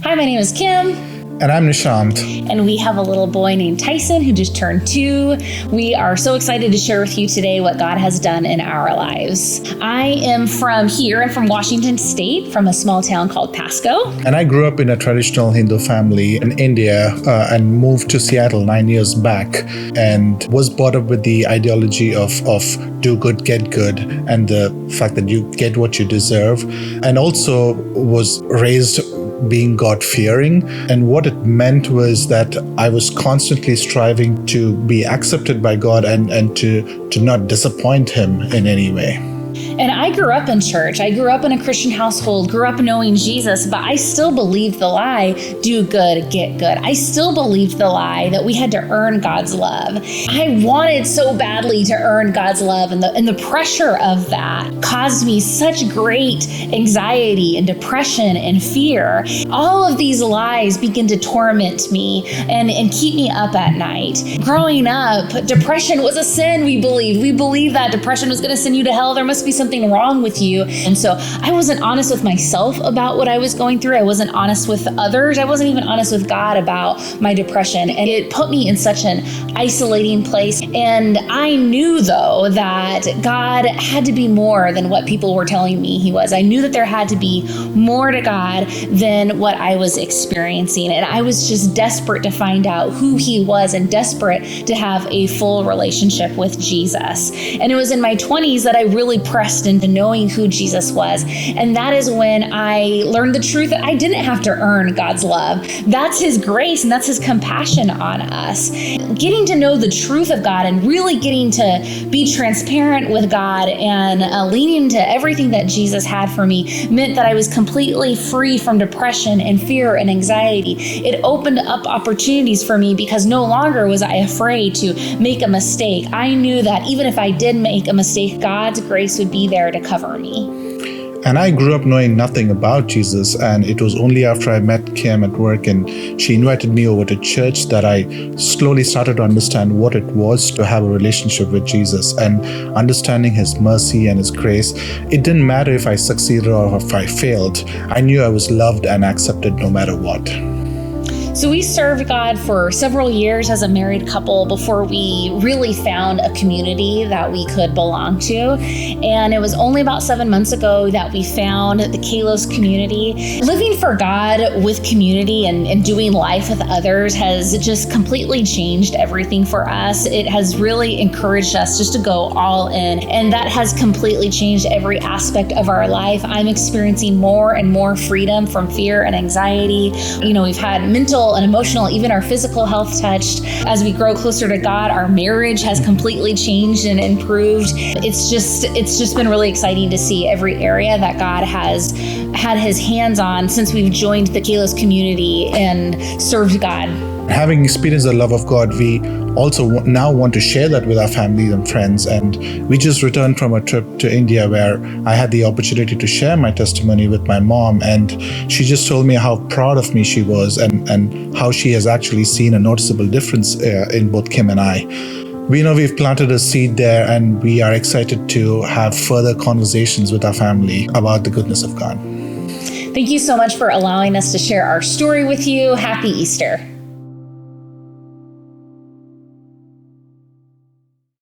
Hi, my name is Kim. And I'm Nishant. And we have a little boy named Tyson who just turned 2. We are so excited to share with you today what God has done in our lives. I am from here. I'm from Washington State, from a small town called Pasco. And I grew up in a traditional Hindu family in India and moved to Seattle 9 years back and was brought up with the ideology of do good, get good, and the fact that you get what you deserve. And also was raised being God-fearing. And what it meant was that I was constantly striving to be accepted by God and to not disappoint Him in any way. And I grew up in church. I grew up in a Christian household, grew up knowing Jesus, but I still believed the lie, do good, get good. I still believed the lie that we had to earn God's love. I wanted so badly to earn God's love, and the pressure of that caused me such great anxiety and depression and fear. All of these lies begin to torment me and keep me up at night. Growing up, depression was a sin, we believed. We believed that depression was going to send you to hell. There must be something wrong with you. And so I wasn't honest with myself about what I was going through. I wasn't honest with others. I wasn't even honest with God about my depression. And it put me in such an isolating place. And I knew, though, that God had to be more than what people were telling me He was. I knew that there had to be more to God than what I was experiencing. And I was just desperate to find out who He was and desperate to have a full relationship with Jesus. And it was in my 20s that I really pressed into knowing who Jesus was. And that is when I learned the truth that I didn't have to earn God's love. That's His grace and that's His compassion on us. Getting to know the truth of God and really getting to be transparent with God and leaning into everything that Jesus had for me meant that I was completely free from depression and fear and anxiety. It opened up opportunities for me because no longer was I afraid to make a mistake. I knew that even if I did make a mistake, God's grace would be there to cover me. And I grew up knowing nothing about Jesus, and it was only after I met Kim at work and she invited me over to church that I slowly started to understand what it was to have a relationship with Jesus and understanding His mercy and His grace. It didn't matter if I succeeded or if I failed. I knew I was loved and accepted no matter what. So we served God for several years as a married couple before we really found a community that we could belong to. And it was only about 7 months ago that we found the Kalos community. Living for God with community and doing life with others has just completely changed everything for us. It has really encouraged us just to go all in. And that has completely changed every aspect of our life. I'm experiencing more and more freedom from fear and anxiety. We've had mental and emotional, even our physical health touched. As we grow closer to God, our marriage has completely changed and improved. It's just been really exciting to see every area that God has had His hands on since we've joined the Kalos community and served God. Having experienced the love of God, we also now want to share that with our families and friends. And we just returned from a trip to India where I had the opportunity to share my testimony with my mom. And she just told me how proud of me she was and how she has actually seen a noticeable difference in both Kim and I. We know we've planted a seed there, and we are excited to have further conversations with our family about the goodness of God. Thank you so much for allowing us to share our story with you. Happy Easter.